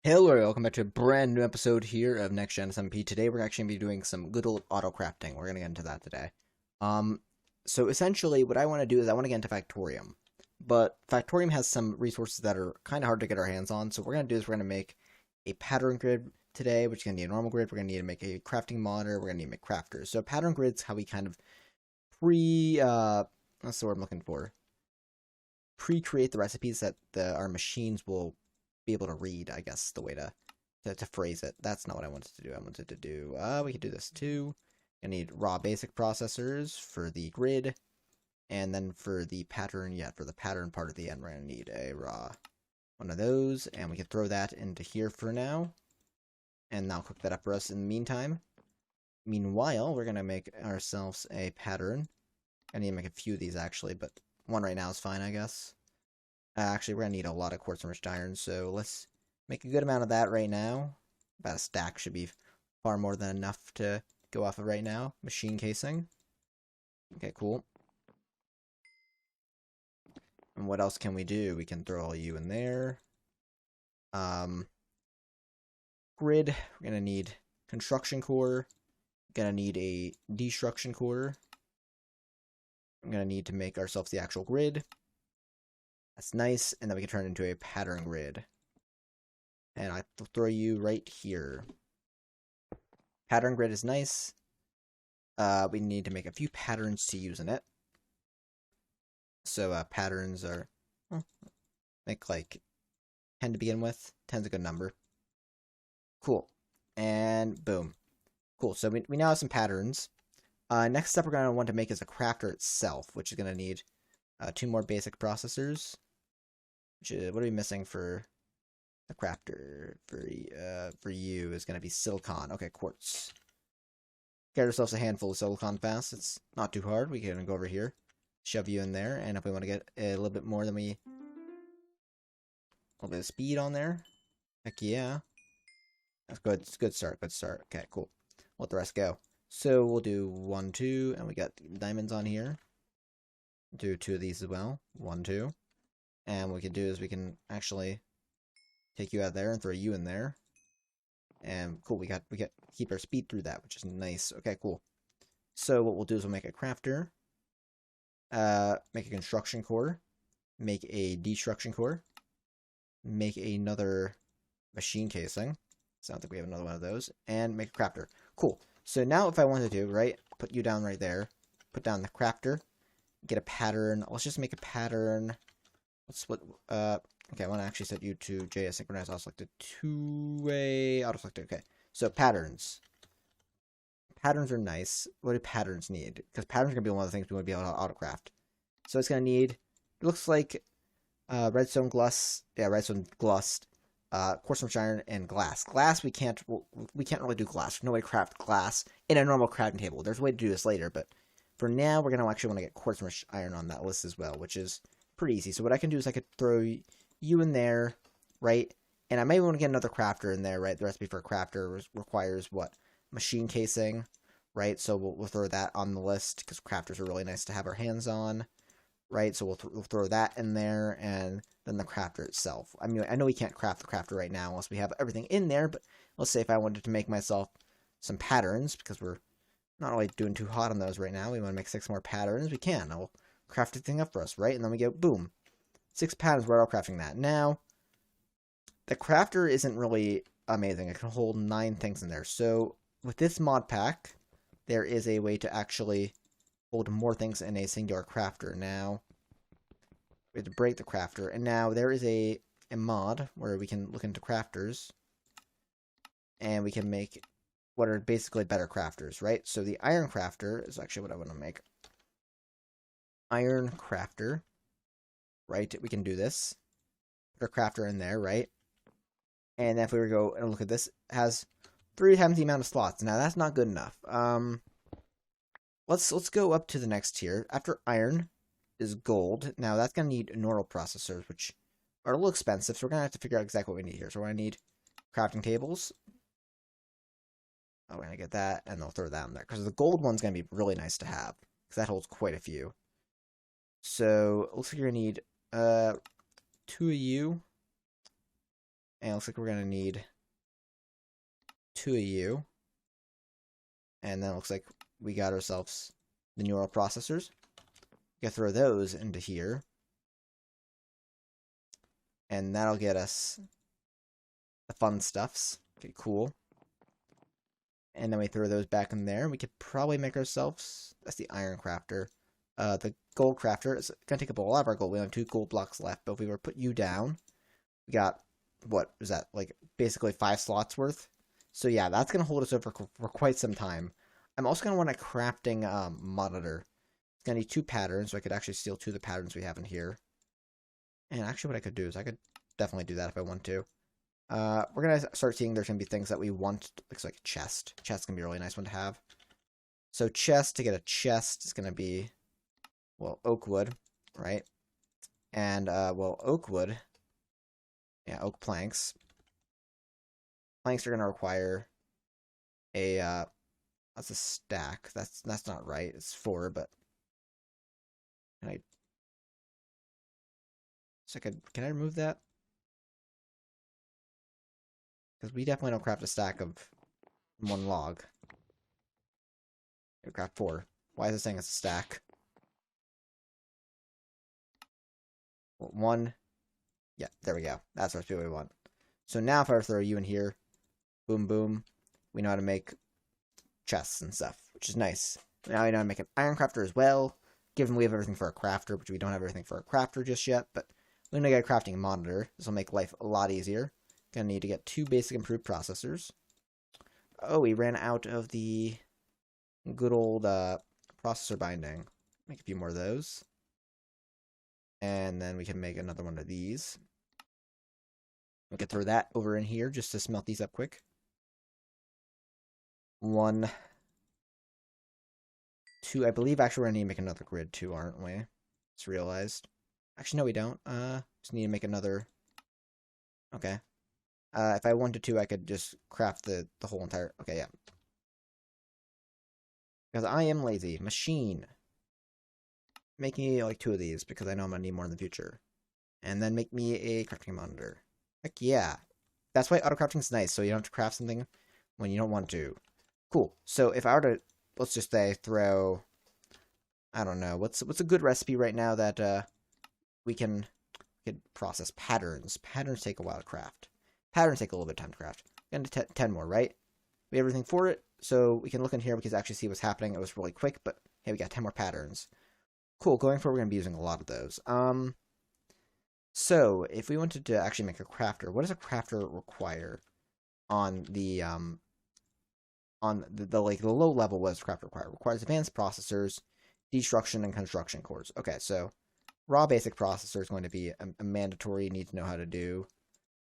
Hello, welcome back to a brand new episode here of Next Gen SMP. Today we're actually going to be doing some good old auto crafting. We're going to get into that today. Um, so essentially what I want to do is I want to get into Factorium. But Factorium has some resources that are kind of hard to get our hands on. So what we're going to do is we're going to make a pattern grid today, which is going to need a normal grid. We're going to need to make a crafting modder. We're going to need to make crafters. So pattern grids, how we kind of that's the word I'm looking for. Pre-create the recipes that our machines will be able to read, I guess, the way to phrase it. That's not what I wanted to do. I wanted to do, we could do this too. I need raw basic processors for the grid, and then for the pattern, yeah, for the pattern part of the end, we're going to need a raw one of those, and we can throw that into here for now, and that'll cook that up for us in the meantime. Meanwhile, we're going to make ourselves a pattern. I need to make a few of these, actually, but one right now is fine, I guess. Actually, we're going to need a lot of quartz enriched iron, so let's make a good amount of that right now. About a stack should be far more than enough to go off of right now. Machine casing. Okay, cool. And what else can we do? We can throw all you in there. Um, Grid. We're going to need construction core. Going to need a destruction core. I'm going to need to make ourselves the actual grid. That's nice, and then we can turn it into a pattern grid. And I throw you right here. Pattern grid is nice. We need to make a few patterns to use in it. So patterns are, well, make like 10 to begin with. 10's a good number. Cool. And boom. Cool. So we now have some patterns. Next step we're going to want to make is a crafter itself, which is going to need 2 more basic processors. Which is, what are we missing for the crafter? For you is going to be silicon. Okay, quartz. Get ourselves a handful of silicon fast. It's not too hard. We can go over here, shove you in there, and if we want to get a little bit more than a little bit of speed on there, heck yeah. That's good. It's a good start. Good start. Okay, cool. We'll let the rest go. So we'll do 1, 2, and we got diamonds on here. Do 2 of these as well. 1, 2. And what we can do is we can actually take you out there and throw you in there. And cool, we get keep our speed through that, which is nice. Okay, cool. So what we'll do is we'll make a crafter, make a construction core, make a destruction core, make another machine casing. So I don't think we have another one of those, and make a crafter. Cool. So now if I wanted to, right, put you down right there, put down the crafter, get a pattern. Let's just make a pattern. Okay, I want to actually set you to JS synchronized auto selected two-way auto selected. Okay, so patterns. Patterns are nice. What do patterns need? Because patterns are going to be one of the things we want to be able to autocraft. So it's going to need, it looks like redstone glass, yeah, redstone glass, quartz enriched iron, and glass. Glass, we can't really do glass. There's no way to craft glass in a normal crafting table. There's a way to do this later, but for now, we're going to actually want to get quartz enriched iron on that list as well, which is pretty easy. So what I can do is I could throw you in there, right? And I may want to get another crafter in there, right? The recipe for a crafter requires what? Machine casing, right? So we'll throw that on the list because crafters are really nice to have our hands on, right? So we'll throw that in there, and then the crafter itself. I mean, I know we can't craft the crafter right now unless we have everything in there, but let's say if I wanted to make myself some patterns, because we're not really doing too hot on those right now, we want to make 6 more patterns, we can. I'll craft the thing up for us, right? And then we go, boom. 6 patterns, we're all crafting that. Now, the crafter isn't really amazing. It can hold 9 things in there. So, with this mod pack, there is a way to actually hold more things in a singular crafter. Now, we have to break the crafter. And now, there is a mod where we can look into crafters, and we can make what are basically better crafters, right? So, the iron crafter is actually what I want to make. Iron crafter. Right? We can do this. Put our crafter in there, right? And if we were to go and look at this, it has 3 times the amount of slots. Now that's not good enough. Let's go up to the next tier. After iron is gold. Now that's gonna need neural processors, which are a little expensive, so we're gonna have to figure out exactly what we need here. So we're gonna need crafting tables. Oh, we're gonna get that, and they'll throw that in there. Because the gold one's gonna be really nice to have. Because that holds quite a few. So looks like you're gonna need 2 of you. And it looks like we're going to need 2 of you. And then it looks like we got ourselves the neural processors. We can throw those into here. And that'll get us the fun stuffs. Okay, cool. And then we throw those back in there. We could probably make ourselves... That's the iron crafter. The gold crafter is going to take up a lot of our gold. We only have 2 gold blocks left. But if we were to put you down, we got... What is that? Like, basically 5 slots worth. So yeah, that's going to hold us over for quite some time. I'm also going to want a crafting monitor. It's going to need 2 patterns, so I could actually steal 2 of the patterns we have in here. And actually what I could do is I could definitely do that if I want to. We're going to start seeing there's going to be things that we want. Looks like a chest. Chest's going to be a really nice one to have. So chest, to get a chest, is going to be, well, oak wood, right? And, well, oak wood. Yeah, oak planks. Planks are going to require a, that's a stack. That's not right. It's 4, but can I remove that? Because we definitely don't craft a stack of 1 log. We craft 4. Why is it saying it's a stack? Well, 1. Yeah, there we go. That's what we want. So now if I were to throw you in here, boom, boom, we know how to make chests and stuff, which is nice. Now we know how to make an iron crafter as well, given we have everything for a crafter, which we don't have everything for a crafter just yet, but we're going to get a crafting monitor. This will make life a lot easier. Going to need to get 2 basic improved processors. Oh, we ran out of the good old processor binding. Make a few more of those. And then we can make another one of these. We can throw that over in here just to smelt these up quick. 1, 2. I believe actually we're going to need to make another grid too, aren't we? Just realized. Actually, no, we don't. Just need to make another. Okay. If I wanted to, I could just craft the whole entire... Okay, yeah. Because I am lazy. Machine. Make me, like, 2 of these, because I know I'm going to need more in the future. And then make me a crafting monitor. Heck yeah. That's why autocrafting is nice, so you don't have to craft something when you don't want to. Cool. So if I were to, let's just say, throw... I don't know. What's a good recipe right now that we can process? Patterns. Patterns take a while to craft. Patterns take a little bit of time to craft. And 10 more, right? We have everything for it, so we can look in here. We can actually see what's happening. It was really quick, but hey, we got 10 more patterns. Cool. Going forward, we're going to be using a lot of those. So if we wanted to actually make a crafter, what does a crafter require on the like the low level? What does a crafter require? It requires advanced processors, destruction, and construction cores. Okay, so raw basic processor is going to be a mandatory. Need to know how to do.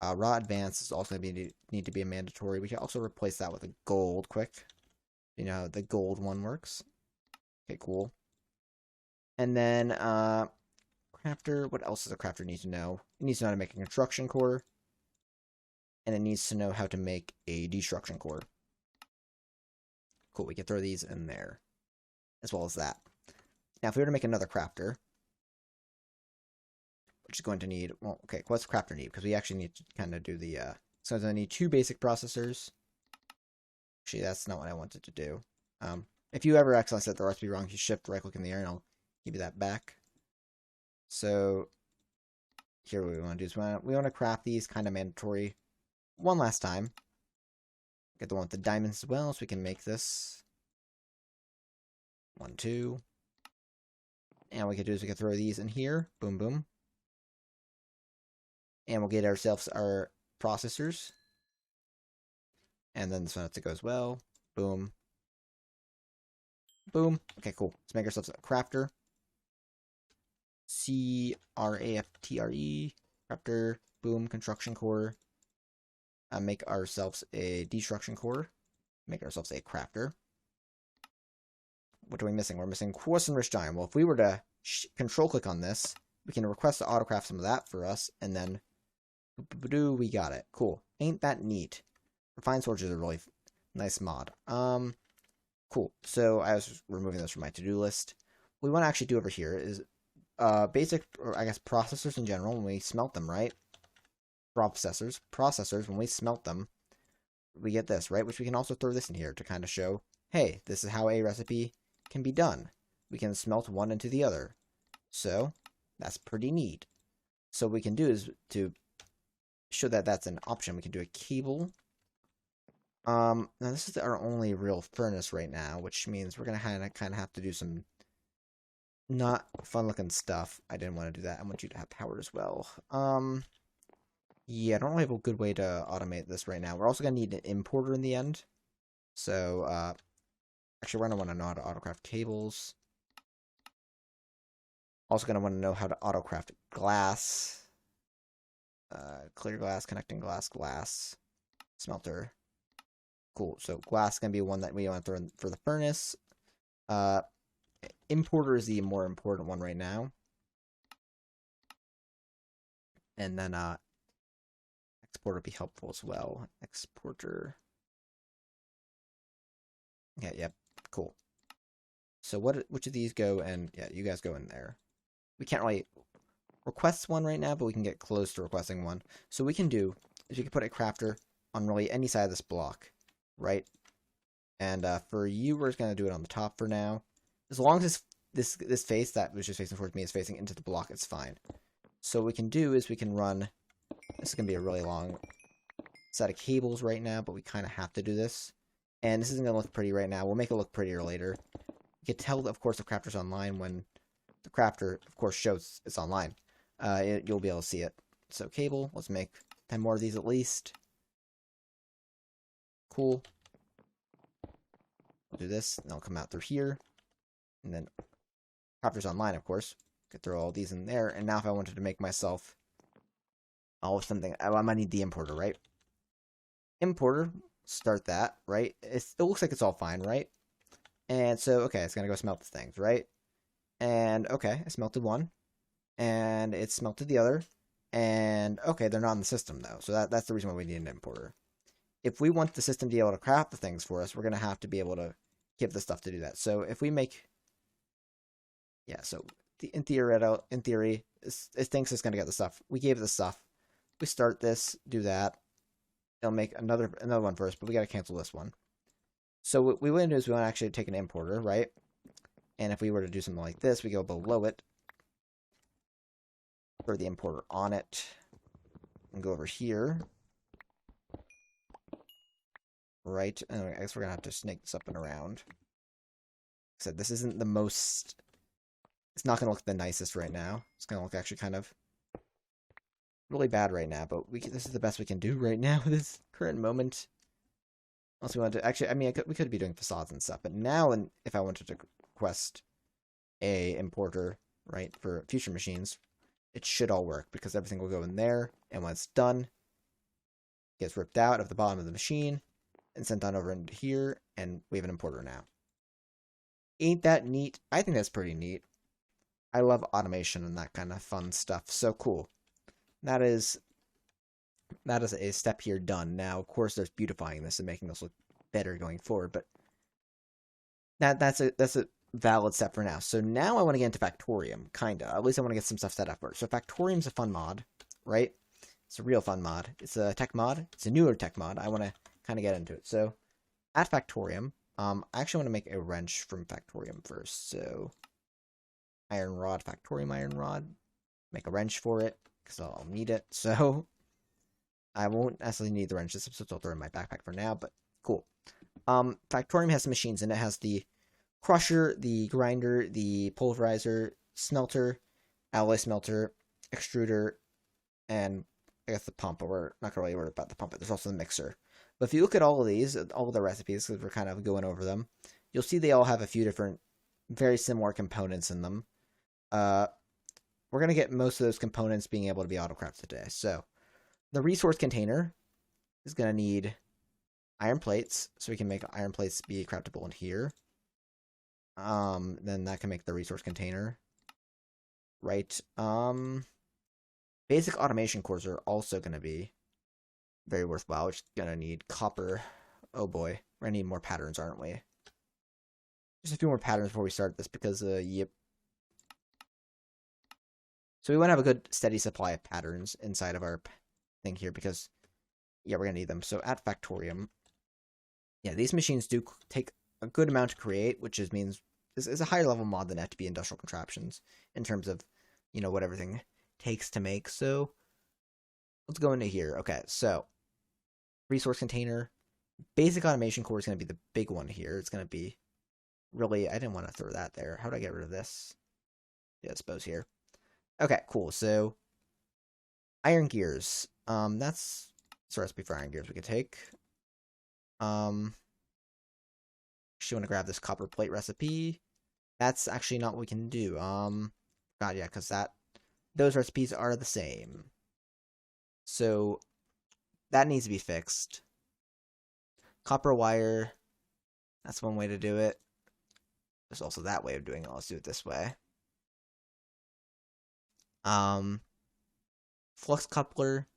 Raw advanced is also going to need to be a mandatory. We can also replace that with a gold quick. You know how the gold one works. Okay, cool. And then crafter. What else does a crafter need to know? It needs to know how to make a construction core, and it needs to know how to make a destruction core. Cool. We can throw these in there, as well as that. Now, if we were to make another crafter, which is going to need, well, okay, what's the crafter need? Because we actually need to kind of do the, so I need 2 basic processors. Actually, that's not what I wanted to do. If you ever accidentally set the recipe wrong, you shift right click in the air and I'll give you that back. So, here what we want to do is we want to craft these kind of mandatory one last time. Get the one with the diamonds as well, so we can make this. 1, 2. And what we can do is we can throw these in here. Boom, boom. And we'll get ourselves our processors. And then this one has to go as well. Boom. Boom. Okay, cool. Let's make ourselves a crafter. C-R-A-F-T-R-E. Crafter. Boom. Construction core. Make ourselves a destruction core. Make ourselves a crafter. What are we missing? We're missing quartz and rich iron. Well, if we were to control click on this, we can request to autocraft some of that for us, and then we got it. Cool. Ain't that neat? Refined Swords is a really nice mod. Cool. So I was removing this from my to-do list. What we want to actually do over here is basic, or I guess processors in general, when we smelt them, right? processors, when we smelt them, we get this, right? Which we can also throw this in here to kind of show, hey, this is how a recipe can be done. We can smelt one into the other. So, that's pretty neat. So what we can do is to show that that's an option. We can do a cable. Now this is our only real furnace right now, which means we're gonna kind of have to do some not fun-looking stuff. I didn't want to do that. I want you to have power as well. Yeah, I don't really have a good way to automate this right now. We're also gonna need an importer in the end. So, actually, we're gonna want to know how to autocraft cables. Also gonna want to know how to autocraft glass. Clear glass, connecting glass, smelter. Cool. So glass is gonna be one that we want to throw in for the furnace. Importer is the more important one right now. And then exporter would be helpful as well. Exporter. Yeah, yep. Cool. So which of these go and yeah, you guys go in there. We can't really request one right now, but we can get close to requesting one. So what we can do is we can put a crafter on really any side of this block, right? And for you, we're just gonna do it on the top for now. As long as this face that was just facing towards me is facing into the block, it's fine. So what we can do is we can run. This is gonna be a really long set of cables right now, but we kind of have to do this. And this isn't gonna look pretty right now. We'll make it look prettier later. You can tell, of course, the crafter's online when the crafter, of course, shows it's online. You'll be able to see it. So cable, let's make 10 more of these at least. Cool. We'll do this, and they'll come out through here. And then crafter's online, of course. Could throw all these in there. And now if I wanted to make myself something, I might need the importer, right? Importer, start that, right? It looks like it's all fine, right? And so, okay, it's gonna go smelt the things, right? And okay, I smelted one. And it smelted the other. And okay, they're not in the system though. So that's the reason why we need an importer. If we want the system to be able to craft the things for us, we're gonna have to be able to give the stuff to do that. So if we make, yeah, so in theory, it thinks it's gonna get the stuff. We gave it the stuff. We start this, do that. It'll make another one first, but we gotta cancel this one. So what we want to do is we want to actually take an importer, right? And if we were to do something like this, we go below it, throw the importer on it, and go over here. Right, and I guess we're gonna have to snake this up and around. Like I said, this isn't the most. It's not gonna look the nicest right now. It's gonna look actually kind of really bad right now. But this is the best we can do right now. This current moment. Unless we want to actually, I mean, we could be doing facades and stuff. But now, and if I wanted to request a importer, right, for future machines, it should all work because everything will go in there, and when it's done, it gets ripped out of the bottom of the machine and sent on over into here, and we have an importer now. Ain't that neat? I think that's pretty neat. I love automation and that kind of fun stuff. So cool. That is a step here done. Now, of course, there's beautifying this and making this look better going forward, but that's a valid step for now. So now I want to get into Factorium, kinda. At least I want to get some stuff set up for it. So Factorium's a fun mod, right? It's a real fun mod. It's a tech mod. It's a newer tech mod. I want to kind of get into it. So at Factorium, I actually want to make a wrench from Factorium first. So iron rod, Factorium iron rod. Make a wrench for it because I'll need it. So I won't necessarily need the wrench. This episode's all throw in my backpack for now, but cool. Factorium has some machines, and it has the crusher, the grinder, the pulverizer, smelter, alloy smelter, extruder, and I guess the pump, but we're not going to really worry about the pump. There's also the mixer. But if you look at all of these, all of the recipes, because we're kind of going over them, you'll see they all have a few different, very similar components in them. We're going to get most of those components being able to be autocrafted today. So the resource container is going to need iron plates, so we can make iron plates be craftable in here. Then that can make the resource container. Right. Basic automation cores are also going to be very worthwhile. We're just going to need copper. Oh boy. We're going to need more patterns, aren't we? Just a few more patterns before we start this because, yep. So we want to have a good steady supply of patterns inside of our thing here because, yeah, we're going to need them. So at Factorium, yeah, these machines do take a good amount to create, which means this is a higher level mod than FTP industrial contraptions in terms of, what everything takes to make. So let's go into here. Okay, so resource container. Basic automation core is going to be the big one here. It's going to be really, I didn't want to throw that there. How do I get rid of this? Yeah, I suppose here. Okay, cool. So iron gears. That's a recipe for iron gears we could take. Actually want to grab this copper plate recipe. That's actually not what we can do. God, yeah, because those recipes are the same. So that needs to be fixed. Copper wire. That's one way to do it. There's also that way of doing it. Let's do it this way. Flux coupler.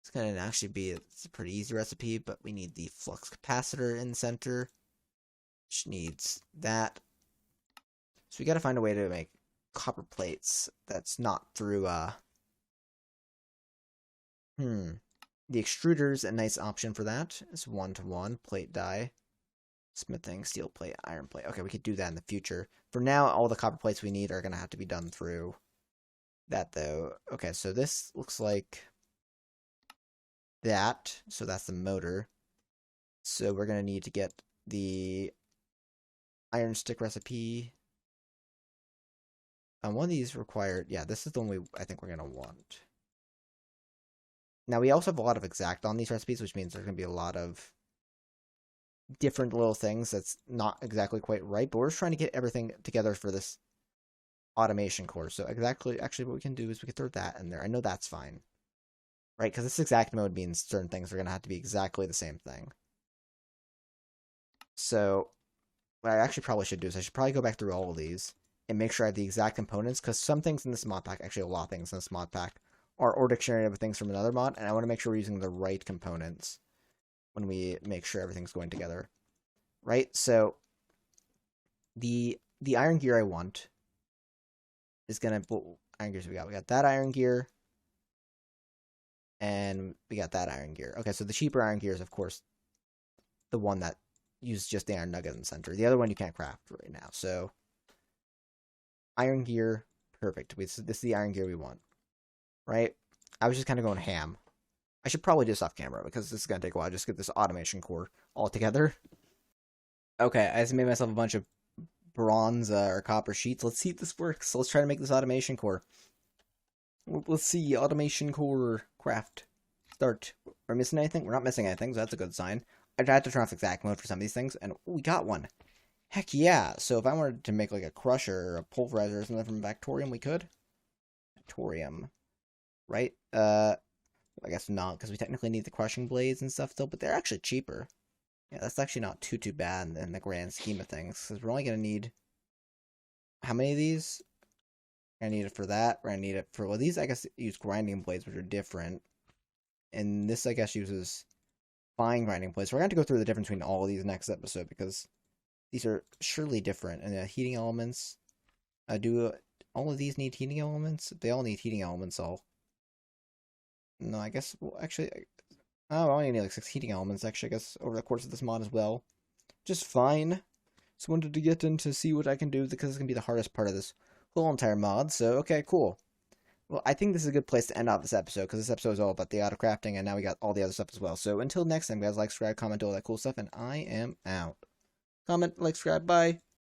It's gonna actually be it's a pretty easy recipe, but we need the flux capacitor in the center, which needs that. So we got to find a way to make copper plates that's not through The extruder's a nice option for that. It's 1-to-1 plate die, smithing, steel plate, iron plate. Okay, we could do that in the future. For now, all the copper plates we need are gonna have to be done through that though. Okay, so this looks like that. So that's the motor. So we're gonna need to get the iron stick recipe. One of these required, yeah, this is the one I think we're gonna want. Now we also have a lot of exact on these recipes, which means there's gonna be a lot of different little things that's not exactly quite right, but we're just trying to get everything together for this automation core. So actually what we can do is we can throw that in there. I know that's fine, right? Because this exact mode means certain things are gonna have to be exactly the same thing. So what I actually probably should do is I should probably go back through all of these and make sure I have the exact components, because some things in this mod pack, actually a lot of things in this mod pack, are or dictionary of things from another mod, and I want to make sure we're using the right components when we make sure everything's going together. Right? So the iron gear I want is gonna what iron gears we got? We got that iron gear, and we got that iron gear. Okay, so the cheaper iron gear is of course the one that uses just the iron nugget in the center. The other one you can't craft right now. So iron gear, perfect. This is the iron gear we want. Right? I was just kind of going ham. I should probably do this off camera because this is going to take a while. Just get this automation core all together. Okay, I just made myself a bunch of bronze or copper sheets. Let's see if this works. So let's try to make this automation core. Let's see, automation core craft. Start. We're missing anything? We're not missing anything, so that's a good sign. I tried to turn off exact mode for some of these things, and we got one. Heck yeah. So if I wanted to make like a crusher or a pulverizer or something from Factorium, we could. Factorium. Right? I guess not, because we technically need the crushing blades and stuff still, but they're actually cheaper. Yeah, that's actually not too bad in the grand scheme of things, because we're only going to need... How many of these? We're going to need it for that. We're going to need it for... Well, these, I guess, use grinding blades, which are different. And this, I guess, uses fine grinding blades. So we're going to have to go through the difference between all of these next episode, because these are surely different. And heating elements... do all of these need heating elements? They all need heating elements, No, I guess, well, actually, I only need like 6 heating elements, actually, I guess, over the course of this mod as well. Just fine. Just wanted to get in to see what I can do, because it's going to be the hardest part of this whole entire mod, so, okay, cool. Well, I think this is a good place to end off this episode, because this episode is all about the autocrafting, and now we got all the other stuff as well. So, until next time, guys, like, subscribe, comment, do all that cool stuff, and I am out. Comment, like, subscribe, bye!